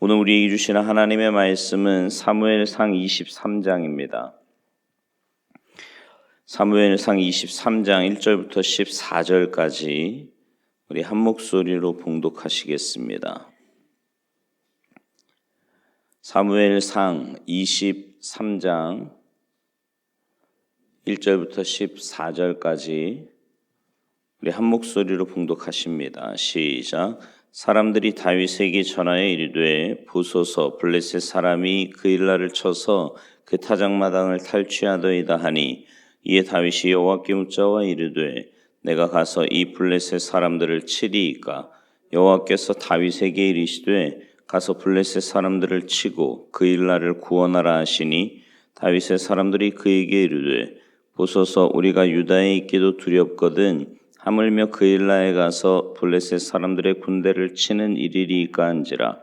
오늘 우리에게 주시는 하나님의 말씀은 사무엘상 23장입니다. 사무엘상 23장 1절부터 14절까지 우리 한 목소리로 봉독하시겠습니다. 사무엘상 23장 1절부터 14절까지 우리 한 목소리로 봉독하십니다. 시작. 사람들이 다윗에게 전하여 이르되 보소서 블레셋 사람이 그 일날을 쳐서 그 타작마당을 탈취하더이다 하니 이에 다윗이 여호와께 묻자와 이르되 내가 가서 이 블레셋 사람들을 치리이까? 여호와께서 다윗에게 이르시되 가서 블레셋 사람들을 치고 그 일날을 구원하라 하시니 다윗의 사람들이 그에게 이르되 보소서 우리가 유다에 있기도 두렵거든 하물며 그 일날에 가서 블레셋 사람들의 군대를 치는 일이리이까 한지라.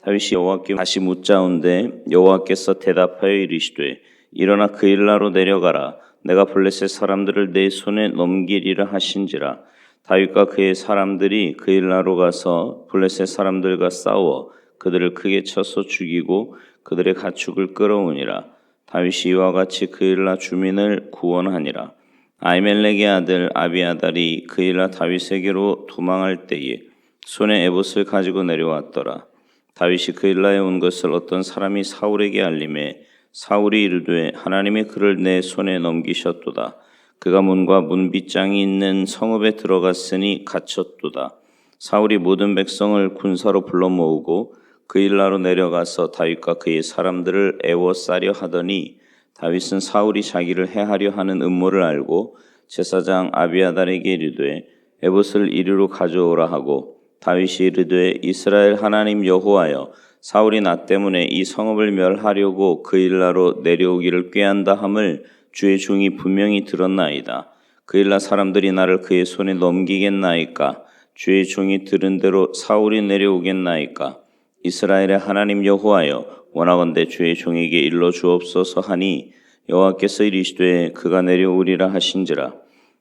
다윗이 여호와께 다시 묻자온데 여호와께서 대답하여 이르시되 일어나 그 일날로 내려가라. 내가 블레셋 사람들을 내 손에 넘기리라 하신지라. 다윗과 그의 사람들이 그 일날로 가서 블레셋 사람들과 싸워 그들을 크게 쳐서 죽이고 그들의 가축을 끌어오니라. 다윗이 이와 같이 그 일날 주민을 구원하니라. 아히멜렉의 아들 아비아달이 그 일날 다윗에게로 도망할 때에 손에 에봇을 가지고 내려왔더라. 다윗이 그 일날에 온 것을 어떤 사람이 사울에게 알림해 사울이 이르되 하나님이 그를 내 손에 넘기셨도다. 그가 문과 문 빗장이 있는 성읍에 들어갔으니 갇혔도다. 사울이 모든 백성을 군사로 불러 모으고 그 일날로 내려가서 다윗과 그의 사람들을 애워싸려 하더니 다윗은 사울이 자기를 해하려 하는 음모를 알고 제사장 아비아달에게 이르되 에봇을 이리로 가져오라 하고 다윗이 이르되 이스라엘 하나님 여호와여 사울이 나 때문에 이 성읍을 멸하려고 그 일날로 내려오기를 꾀한다 함을 주의 종이 분명히 들었나이다. 그 일날 사람들이 나를 그의 손에 넘기겠나이까? 주의 종이 들은 대로 사울이 내려오겠나이까? 이스라엘의 하나님 여호와여 원하건대 주의 종에게 일러 주옵소서 하니 여호와께서 이르시되 그가 내려오리라 하신지라.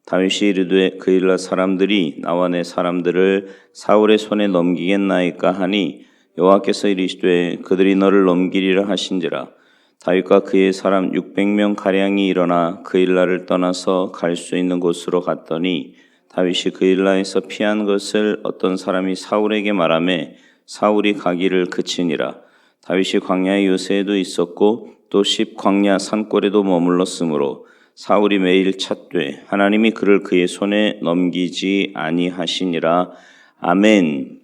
다윗이 이르되 그 일날 사람들이 나와 내 사람들을 사울의 손에 넘기겠나이까 하니 여호와께서 이르시되 그들이 너를 넘기리라 하신지라. 다윗과 그의 사람 600명 가량이 일어나 그 일날을 떠나서 갈 수 있는 곳으로 갔더니 다윗이 그 일날에서 피한 것을 어떤 사람이 사울에게 말하매 사울이 가기를 그치니라. 다윗이 광야의 요새에도 있었고 또 십 광야 산골에도 머물렀으므로 사울이 매일 찾되 하나님이 그를 그의 손에 넘기지 아니하시니라. 아멘.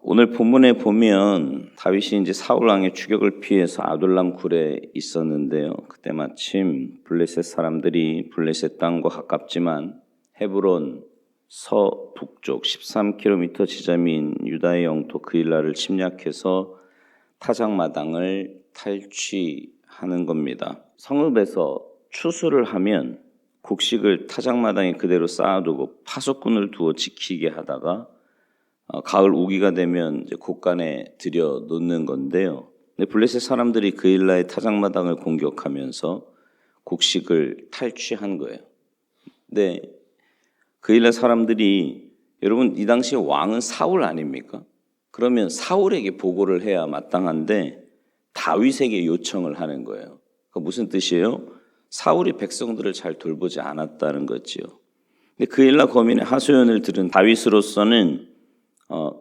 오늘 본문에 보면 다윗이 이제 사울 왕의 추격을 피해서 아둘람 굴에 있었는데요. 그때 마침 블레셋 사람들이 블레셋 땅과 가깝지만 헤브론 서북쪽 13km 지점인 유다의 영토 그 일라를 침략해서 타작마당을 탈취하는 겁니다. 성읍에서 추수를 하면 곡식을 타작마당에 그대로 쌓아두고 파수꾼을 두어 지키게 하다가 가을 우기가 되면 이제 곳간에 들여 놓는 건데요. 근데 블레셋 사람들이 그 일라의 타작마당을 공격하면서 곡식을 탈취한 거예요. 근데 그 일라 사람들이 여러분 이 당시에 왕은 사울 아닙니까? 그러면 사울에게 보고를 해야 마땅한데 다윗에게 요청을 하는 거예요. 그 무슨 뜻이에요? 사울이 백성들을 잘 돌보지 않았다는 거지요. 근데 그 일라 거민의 하소연을 들은 다윗으로서는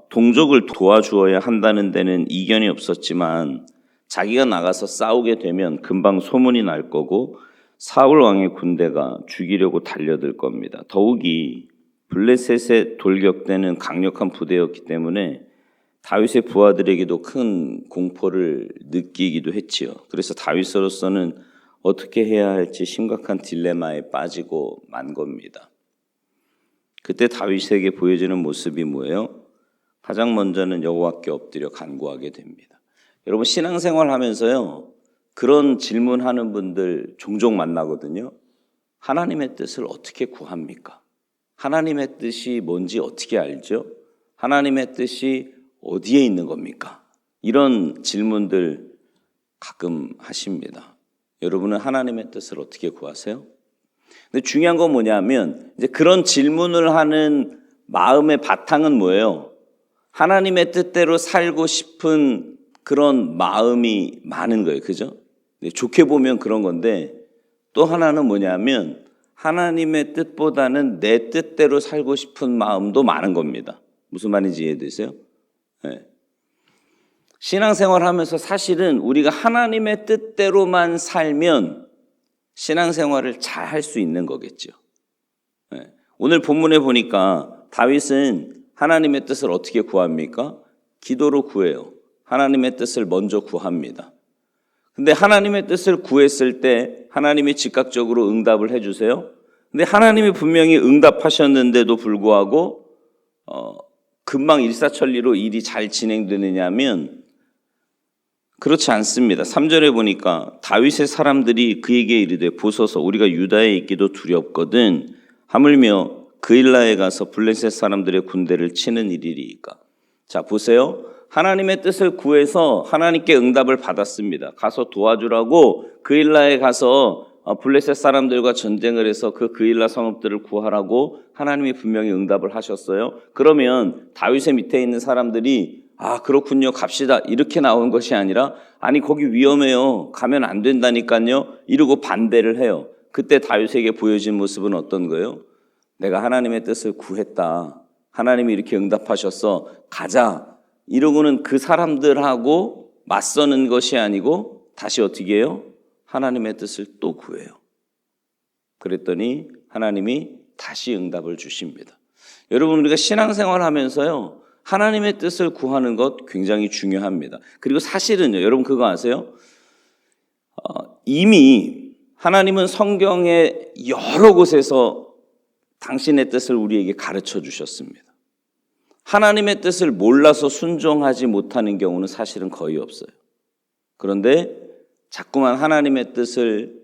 동족을 도와주어야 한다는 데는 이견이 없었지만 자기가 나가서 싸우게 되면 금방 소문이 날 거고 사울 왕의 군대가 죽이려고 달려들 겁니다. 더욱이 블레셋에 돌격되는 강력한 부대였기 때문에 다윗의 부하들에게도 큰 공포를 느끼기도 했지요. 그래서 다윗으로서는 어떻게 해야 할지 심각한 딜레마에 빠지고 만 겁니다. 그때 다윗에게 보여지는 모습이 뭐예요? 가장 먼저는 여호와께 엎드려 간구하게 됩니다. 여러분 신앙생활 하면서요 그런 질문하는 분들 종종 만나거든요. 하나님의 뜻을 어떻게 구합니까? 하나님의 뜻이 뭔지 어떻게 알죠? 하나님의 뜻이 어디에 있는 겁니까? 이런 질문들 가끔 하십니다. 여러분은 하나님의 뜻을 어떻게 구하세요? 근데 중요한 건 뭐냐면 이제 그런 질문을 하는 마음의 바탕은 뭐예요? 하나님의 뜻대로 살고 싶은 그런 마음이 많은 거예요. 그죠? 좋게 보면 그런 건데 또 하나는 뭐냐면 하나님의 뜻보다는 내 뜻대로 살고 싶은 마음도 많은 겁니다. 무슨 말인지 이해되세요? 네. 신앙생활 하면서 사실은 우리가 하나님의 뜻대로만 살면 신앙생활을 잘 할 수 있는 거겠죠. 네. 오늘 본문에 보니까 다윗은 하나님의 뜻을 어떻게 구합니까? 기도로 구해요. 하나님의 뜻을 먼저 구합니다. 근데 하나님의 뜻을 구했을 때 하나님이 즉각적으로 응답을 해주세요. 근데 하나님이 분명히 응답하셨는데도 불구하고 금방 일사천리로 일이 잘 진행되느냐 하면 그렇지 않습니다. 3절에 보니까 다윗의 사람들이 그에게 이르되 보소서 우리가 유다에 있기도 두렵거든 하물며 그일라에 가서 블레셋 사람들의 군대를 치는 일이리이까. 자 보세요. 하나님의 뜻을 구해서 하나님께 응답을 받았습니다. 가서 도와주라고 그일라에 가서 블레셋 사람들과 전쟁을 해서 그 그일라 성읍들을 구하라고 하나님이 분명히 응답을 하셨어요. 그러면 다윗의 밑에 있는 사람들이 아 그렇군요 갑시다 이렇게 나온 것이 아니라 아니 거기 위험해요 가면 안 된다니까요 이러고 반대를 해요. 그때 다윗에게 보여진 모습은 어떤 거예요? 내가 하나님의 뜻을 구했다. 하나님이 이렇게 응답하셔서 가자. 이러고는 그 사람들하고 맞서는 것이 아니고 다시 어떻게 해요? 하나님의 뜻을 또 구해요. 그랬더니 하나님이 다시 응답을 주십니다. 여러분 우리가 신앙생활 하면서요. 하나님의 뜻을 구하는 것 굉장히 중요합니다. 그리고 사실은요. 여러분 그거 아세요? 이미 하나님은 성경의 여러 곳에서 당신의 뜻을 우리에게 가르쳐 주셨습니다. 하나님의 뜻을 몰라서 순종하지 못하는 경우는 사실은 거의 없어요. 그런데 자꾸만 하나님의 뜻을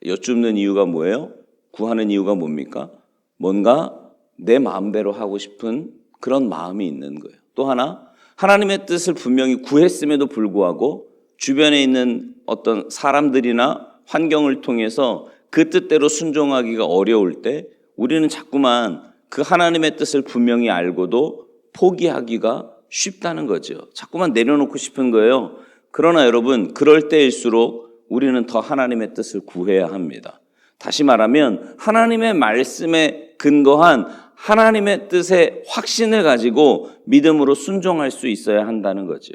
여쭙는 이유가 뭐예요? 구하는 이유가 뭡니까? 뭔가 내 마음대로 하고 싶은 그런 마음이 있는 거예요. 또 하나 하나님의 뜻을 분명히 구했음에도 불구하고 주변에 있는 어떤 사람들이나 환경을 통해서 그 뜻대로 순종하기가 어려울 때 우리는 자꾸만 그 하나님의 뜻을 분명히 알고도 포기하기가 쉽다는 거죠. 자꾸만 내려놓고 싶은 거예요. 그러나 여러분 그럴 때일수록 우리는 더 하나님의 뜻을 구해야 합니다. 다시 말하면 하나님의 말씀에 근거한 하나님의 뜻의 확신을 가지고 믿음으로 순종할 수 있어야 한다는 거죠.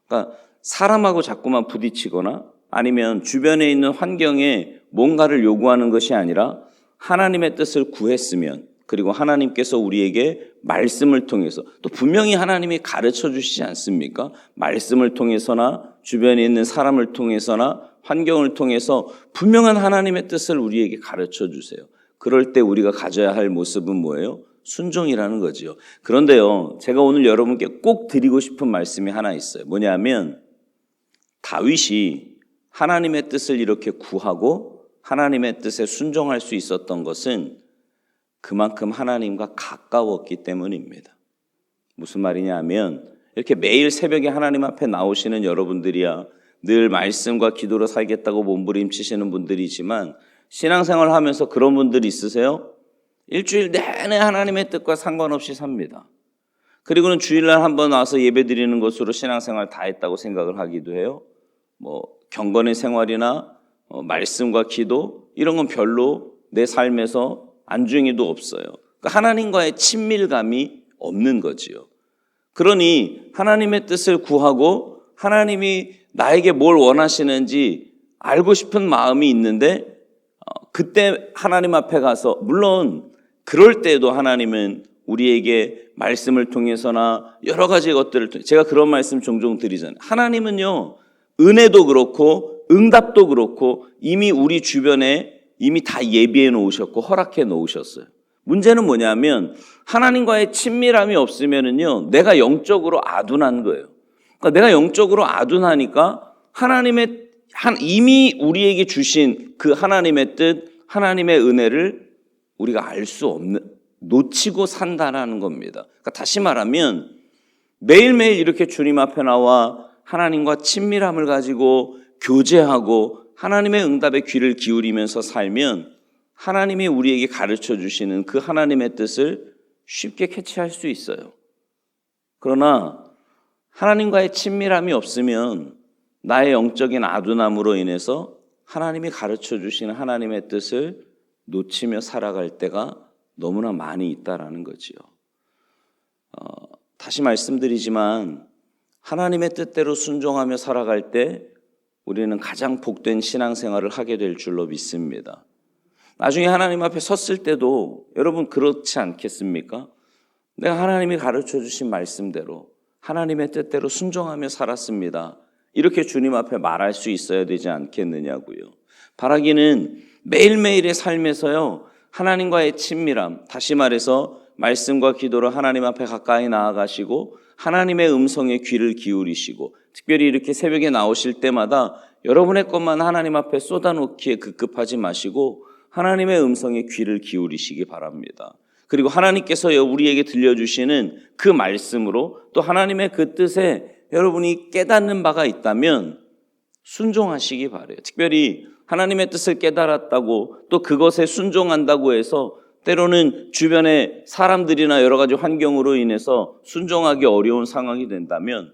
그러니까 사람하고 자꾸만 부딪히거나 아니면 주변에 있는 환경에 뭔가를 요구하는 것이 아니라 하나님의 뜻을 구했으면 그리고 하나님께서 우리에게 말씀을 통해서 또 분명히 하나님이 가르쳐 주시지 않습니까? 말씀을 통해서나 주변에 있는 사람을 통해서나 환경을 통해서 분명한 하나님의 뜻을 우리에게 가르쳐 주세요. 그럴 때 우리가 가져야 할 모습은 뭐예요? 순종이라는 거지요. 그런데요, 제가 오늘 여러분께 꼭 드리고 싶은 말씀이 하나 있어요. 뭐냐면 다윗이 하나님의 뜻을 이렇게 구하고 하나님의 뜻에 순종할 수 있었던 것은 그만큼 하나님과 가까웠기 때문입니다. 무슨 말이냐 하면 이렇게 매일 새벽에 하나님 앞에 나오시는 여러분들이야 늘 말씀과 기도로 살겠다고 몸부림치시는 분들이지만 신앙생활 하면서 그런 분들이 있으세요? 일주일 내내 하나님의 뜻과 상관없이 삽니다. 그리고는 주일날 한번 와서 예배 드리는 것으로 신앙생활 다 했다고 생각을 하기도 해요. 경건의 생활이나 말씀과 기도 이런 건 별로 내 삶에서 안중에도 없어요. 그러니까 하나님과의 친밀감이 없는 거지요. 그러니 하나님의 뜻을 구하고 하나님이 나에게 뭘 원하시는지 알고 싶은 마음이 있는데 그때 하나님 앞에 가서 물론 그럴 때에도 하나님은 우리에게 말씀을 통해서나 여러 가지 것들을 통해 제가 그런 말씀 종종 드리잖아요. 하나님은요 은혜도 그렇고 응답도 그렇고 이미 우리 주변에 이미 다 예비해 놓으셨고 허락해 놓으셨어요. 문제는 뭐냐면 하나님과의 친밀함이 없으면은요 내가 영적으로 아둔한 거예요. 그러니까 내가 영적으로 아둔하니까 하나님의 이미 우리에게 주신 그 하나님의 뜻, 하나님의 은혜를 우리가 알 수 없는 놓치고 산다라는 겁니다. 그러니까 다시 말하면 매일매일 이렇게 주님 앞에 나와 하나님과 친밀함을 가지고 교제하고 하나님의 응답에 귀를 기울이면서 살면 하나님이 우리에게 가르쳐 주시는 그 하나님의 뜻을 쉽게 캐치할 수 있어요. 그러나 하나님과의 친밀함이 없으면 나의 영적인 아둔함으로 인해서 하나님이 가르쳐 주시는 하나님의 뜻을 놓치며 살아갈 때가 너무나 많이 있다라는 거지요. 다시 말씀드리지만 하나님의 뜻대로 순종하며 살아갈 때 우리는 가장 복된 신앙생활을 하게 될 줄로 믿습니다. 나중에 하나님 앞에 섰을 때도 여러분 그렇지 않겠습니까? 내가 하나님이 가르쳐 주신 말씀대로 하나님의 뜻대로 순종하며 살았습니다. 이렇게 주님 앞에 말할 수 있어야 되지 않겠느냐고요. 바라기는 매일매일의 삶에서요, 하나님과의 친밀함, 다시 말해서 말씀과 기도로 하나님 앞에 가까이 나아가시고 하나님의 음성에 귀를 기울이시고 특별히 이렇게 새벽에 나오실 때마다 여러분의 것만 하나님 앞에 쏟아놓기에 급급하지 마시고 하나님의 음성에 귀를 기울이시기 바랍니다. 그리고 하나님께서 우리에게 들려주시는 그 말씀으로 또 하나님의 그 뜻에 여러분이 깨닫는 바가 있다면 순종하시기 바라요. 특별히 하나님의 뜻을 깨달았다고 또 그것에 순종한다고 해서 때로는 주변의 사람들이나 여러 가지 환경으로 인해서 순종하기 어려운 상황이 된다면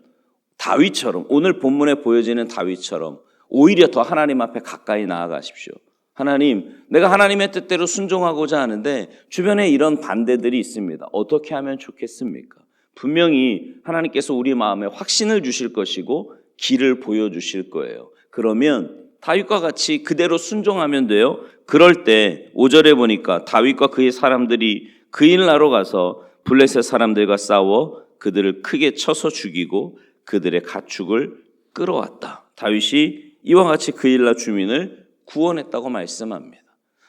다윗처럼, 오늘 본문에 보여지는 다윗처럼 오히려 더 하나님 앞에 가까이 나아가십시오. 하나님, 내가 하나님의 뜻대로 순종하고자 하는데 주변에 이런 반대들이 있습니다. 어떻게 하면 좋겠습니까? 분명히 하나님께서 우리 마음에 확신을 주실 것이고 길을 보여주실 거예요. 그러면 다윗과 같이 그대로 순종하면 돼요. 그럴 때 5절에 보니까 다윗과 그의 사람들이 그 일나로 가서 블레셋 사람들과 싸워 그들을 크게 쳐서 죽이고 그들의 가축을 끌어왔다. 다윗이 이와 같이 그 일나 주민을 구원했다고 말씀합니다.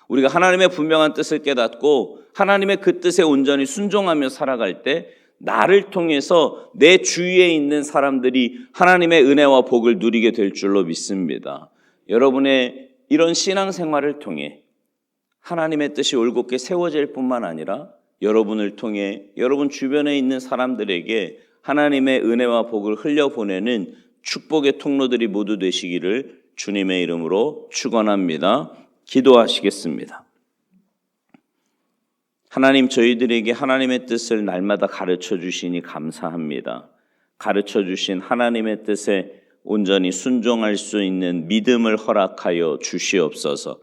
우리가 하나님의 분명한 뜻을 깨닫고 하나님의 그 뜻에 온전히 순종하며 살아갈 때 나를 통해서 내 주위에 있는 사람들이 하나님의 은혜와 복을 누리게 될 줄로 믿습니다. 여러분의 이런 신앙생활을 통해 하나님의 뜻이 올곧게 세워질 뿐만 아니라 여러분을 통해 여러분 주변에 있는 사람들에게 하나님의 은혜와 복을 흘려보내는 축복의 통로들이 모두 되시기를 주님의 이름으로 축원합니다. 기도하시겠습니다. 하나님, 저희들에게 하나님의 뜻을 날마다 가르쳐 주시니 감사합니다. 가르쳐 주신 하나님의 뜻에 온전히 순종할 수 있는 믿음을 허락하여 주시옵소서.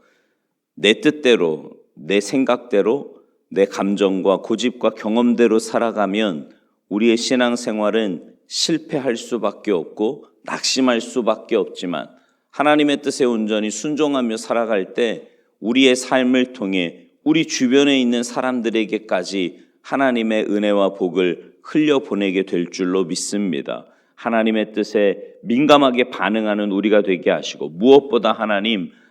내 뜻대로, 내 생각대로, 내 감정과 고집과 경험대로 살아가면 우리의 신앙생활은 실패할 수밖에 없고 낙심할 수밖에 없지만 하나님의 뜻에 온전히 순종하며 살아갈 때 우리의 삶을 통해 우리 주변에 있는 사람들에게까지 하나님의 은혜와 복을 흘려보내게 될 줄로 믿습니다. 하나님의 뜻에 민감하게 반응하는 우리가 되게 하시고 무엇보다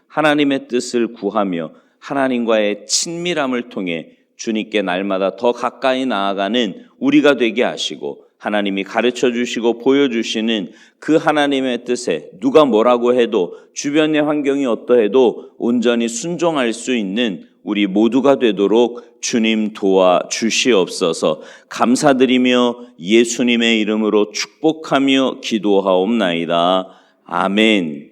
하나님의 뜻을 구하며 하나님과의 친밀함을 통해 주님께 날마다 더 가까이 나아가는 우리가 되게 하시고 하나님이 가르쳐 주시고 보여주시는 그 하나님의 뜻에 누가 뭐라고 해도 주변의 환경이 어떠해도 온전히 순종할 수 있는 우리 모두가 되도록 주님 도와 주시옵소서. 감사드리며 예수님의 이름으로 축복하며 기도하옵나이다. 아멘.